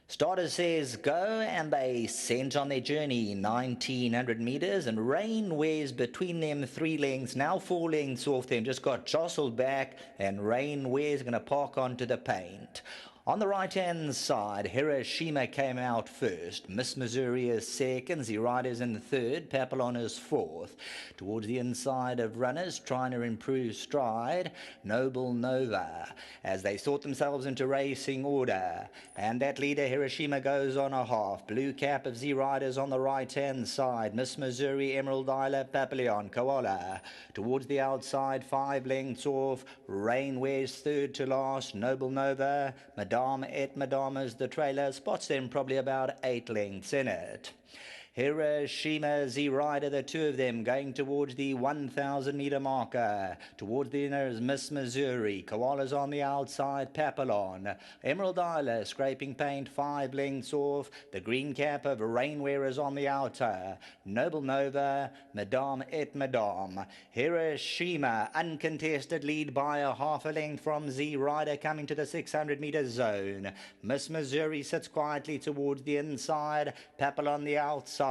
Starter says go, and they sent on their journey 1900 meters, and rain wears between them 3 lengths, now 4 lengths off them, just got jostled back, and rain wears going to park onto the paint. On the right-hand side, Hiroshima came out first. Miss Missouri is second. Zeraida's in third. Papillon is fourth. Towards the inside of runners, trying to improve stride, Noble Nova, as they sort themselves into racing order. And that leader, Hiroshima, goes on a half. Blue cap of Zeraida's on the right-hand side. Miss Missouri, Emerald Isla, Papillon, Koala. Towards the outside, 5 lengths off. Rain wears third to last. Noble Nova, Madame et Madame as the trailer, spots them probably about 8 lengths in it. Hiroshima, Zeraida, the two of them going towards the 1,000 meter marker. Towards the inner is Miss Missouri. Koala's on the outside, Papillon. Emerald Isla scraping paint 5 lengths off. The green cap of Rainwear is on the outer. Noble Nova, Madame et Madame. Hiroshima, uncontested lead by a half a length from Zeraida coming to the 600 meter zone. Miss Missouri sits quietly towards the inside. Papillon the outside.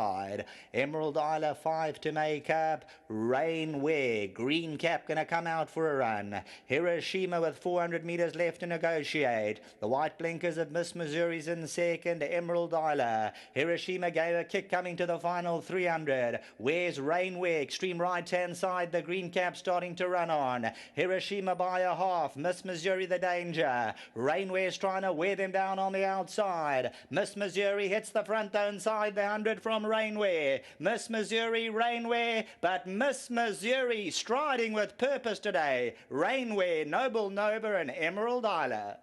Emerald Isla 5 to make up. Rainwear, green cap going to come out for a run. Hiroshima with 400 meters left to negotiate. The white blinkers of Miss Missouri's in second. Emerald Isla. Hiroshima gave a kick coming to the final 300. Where's Rainwear? Extreme right hand side. The green cap starting to run on. Hiroshima by a half. Miss Missouri the danger. Rainwear's trying to wear them down on the outside. Miss Missouri hits the front own side. The 100 from Rainwear. Miss Missouri, Rainwear, but Miss Missouri striding with purpose today. Rainwear, Noble Nova and Emerald Isla.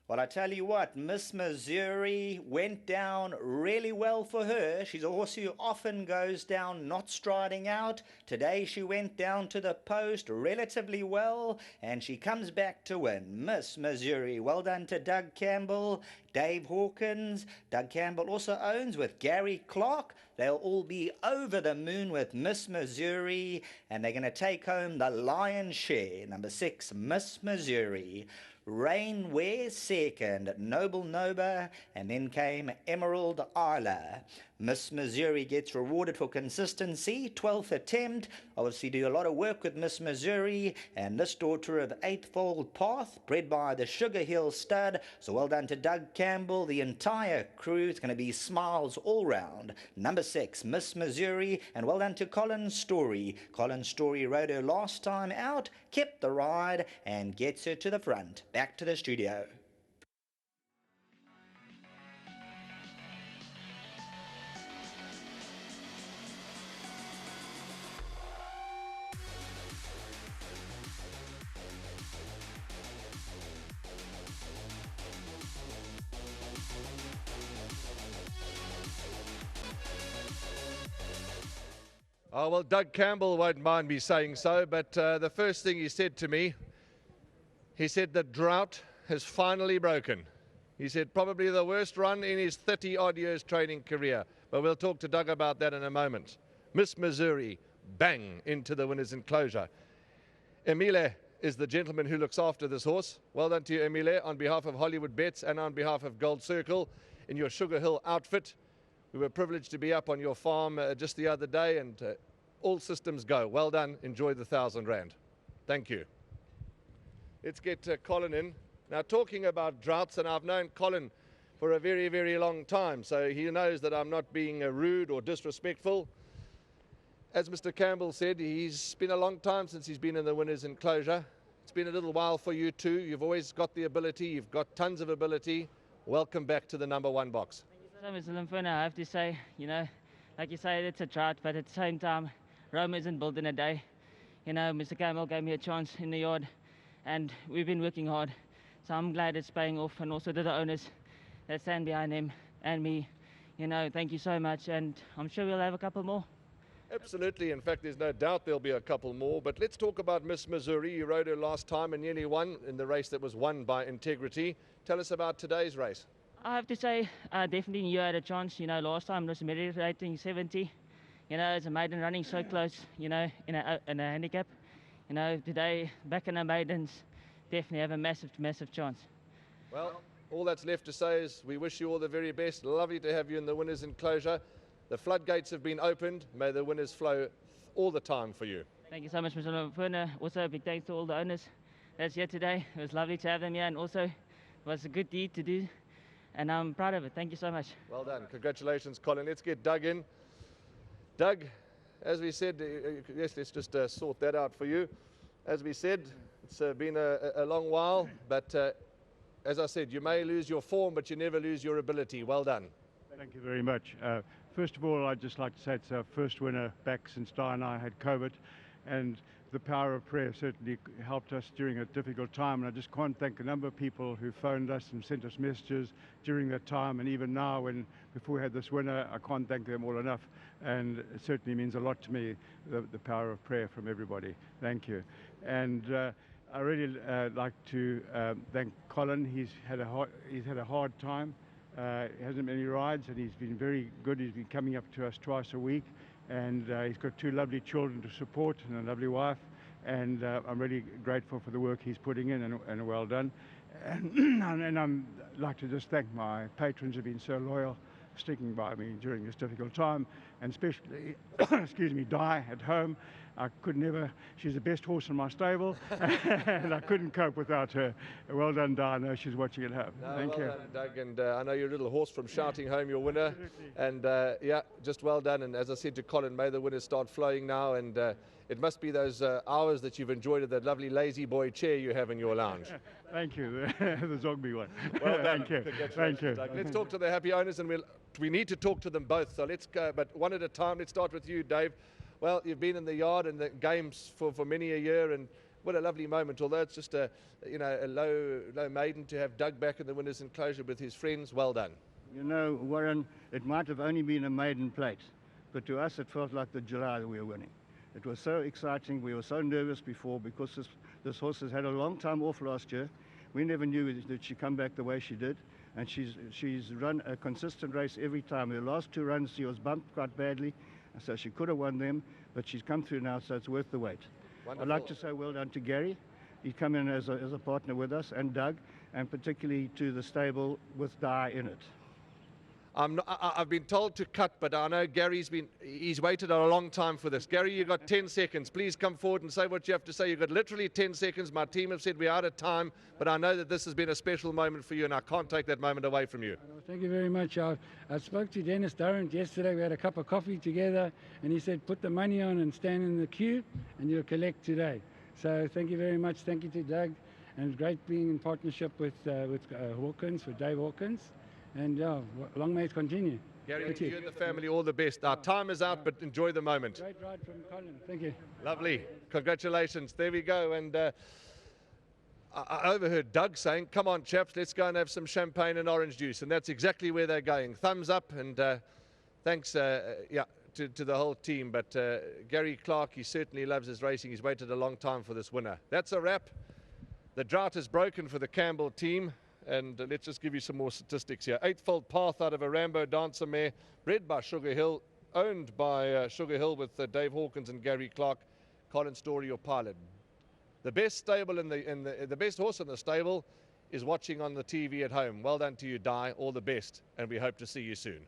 Well, I tell you what, Miss Missouri went down really well for her. She's a horse who often goes down not striding out. Today she went down to the post relatively well, and she comes back to win. Miss Missouri, well done to Doug Campbell, Dave Hawkins. Doug Campbell also owns with Gary Clark. They'll all be over the moon with Miss Missouri, and they're going to take home the lion's share. Number 6, Miss Missouri. Rainwear second, Noble Nova, and then came Emerald Isla. Miss Missouri gets rewarded for consistency, 12th attempt. Obviously do a lot of work with Miss Missouri, and this daughter of Eightfold Path, bred by the Sugar Hill stud. So well done to Doug Campbell, the entire crew. It's going to be smiles all round. Number 6, Miss Missouri, and well done to Colin Story. Colin Story rode her last time out, kept the ride, and gets her to the front. Back to the studio. Oh, well, Doug Campbell won't mind me saying so, but the first thing he said to me, he said the drought has finally broken. He said probably the worst run in his 30-odd years training career, but we'll talk to Doug about that in a moment. Miss Missouri, bang, into the winner's enclosure. Emile is the gentleman who looks after this horse. Well done to you, Emile, on behalf of Hollywoodbets and on behalf of Gold Circle in your Sugar Hill outfit. We were privileged to be up on your farm just the other day, and all systems go. Well done. Enjoy the 1,000 Rand. Thank you. Let's get Colin in. Now, talking about droughts, and I've known Colin for a very, very long time, so he knows that I'm not being rude or disrespectful. As Mr. Campbell said, he's been a long time since he's been in the winner's enclosure. It's been a little while for you too. You've always got the ability. You've got tons of ability. Welcome back to the number 1 box. Mr. Limfona, I have to say, like you say, it's a drought, but at the same time, Rome isn't built in a day. Mr. Campbell gave me a chance in the yard, and we've been working hard. So I'm glad it's paying off, and also to the owners that stand behind him and me. Thank you so much, and I'm sure we'll have a couple more. Absolutely. In fact, there's no doubt there'll be a couple more. But let's talk about Miss Missouri. You rode her last time and nearly won in the race that was won by Integrity. Tell us about today's race. I have to say, definitely you had a chance. Last time it was merit rating 70. It's a maiden running so close, in a handicap. you know, today, back in the maidens, definitely have a massive, massive chance. Well, all that's left to say is we wish you all the very best. Lovely to have you in the winners' enclosure. The floodgates have been opened. May the winners flow all the time for you. Thank you so much, Mr. Furner. Also, a big thanks to all the owners that's here today. It was lovely to have them here, and also it was a good deed to do, and I'm proud of it. Thank you so much. Well done. Congratulations, Colin. Let's get Doug in. Doug, as we said, yes, let's just sort that out for you. As we said, it's been a long while, but as I said, you may lose your form, but you never lose your ability. Well done. Thank you very much. First of all, I'd just like to say it's our first winner back since Di and I had COVID, and the power of prayer certainly helped us during a difficult time. And I just can't thank a number of people who phoned us and sent us messages during that time, and even now, before we had this winner, I can't thank them all enough. And it certainly means a lot to me, the power of prayer from everybody. Thank you. And I really like to thank Colin. He's had a hard time. He hasn't many rides, and he's been very good. He's been coming up to us twice a week, and he's got 2 lovely children to support and a lovely wife, and I'm really grateful for the work he's putting in, and well done. And I'd like to just thank my patrons who've been so loyal, sticking by me during this difficult time, and especially, excuse me, Di at home. I could never, she's the best horse in my stable, and I couldn't cope without her. Well done, Di. I know she's watching at home. No, Thank you. Well done, Doug, and I know you're a little horse from shouting home your winner. Absolutely. And yeah, just well done. And as I said to Colin, may the winners start flowing now, and it must be those hours that you've enjoyed at that lovely lazy boy chair you have in your lounge. Thank you, the Zogby one. Well done. Thank you. Thank you. Doug. Let's talk to the happy owners, and we need to talk to them both. So let's go, but one at a time. Let's start with you, Dave. Well, you've been in the yard and the games for many a year, and what a lovely moment. Although it's just a low maiden, to have Doug back in the winners' enclosure with his friends. Well done. You know, Warren, it might have only been a maiden plate, but to us it felt like the July that we were winning. It was so exciting. We were so nervous before because this horse has had a long time off last year. We never knew that she'd come back the way she did, and she's run a consistent race every time. The last 2 runs she was bumped quite badly, so she could have won them, but she's come through now, so it's worth the wait. Wonderful. I'd like to say well done to Gary. He's come in as a partner with us, and Doug, and particularly to the stable with Di in it. I've been told to cut, but I know he's waited a long time for this. Gary, you've got 10 seconds. Please come forward and say what you have to say. You've got literally 10 seconds. My team have said we're out of time, but I know that this has been a special moment for you, and I can't take that moment away from you. Thank you very much. I spoke to Dennis Durrant yesterday. We had a cup of coffee together, and he said, put the money on and stand in the queue, and you'll collect today. So thank you very much. Thank you to Doug, and it's great being in partnership with Hawkins, with Dave Hawkins. And long may it continue. Gary, you and the family, all the best. Our time is out, but enjoy the moment. Great ride from Colin. Thank you. Lovely. Congratulations. There we go. And I overheard Doug saying, come on, chaps, let's go and have some champagne and orange juice. And that's exactly where they're going. Thumbs up, and thanks to the whole team. But Gary Clark, he certainly loves his racing. He's waited a long time for this winner. That's a wrap. The drought is broken for the Campbell team. And let's just give you some more statistics here. 8-fold Path out of a Rambo Dancer mare, bred by Sugar Hill, owned by Sugar Hill with Dave Hawkins and Gary Clark. Colin Story, your pilot. The best stable the best horse in the stable is watching on the TV at home. Well done to you, Di. All the best, and we hope to see you soon.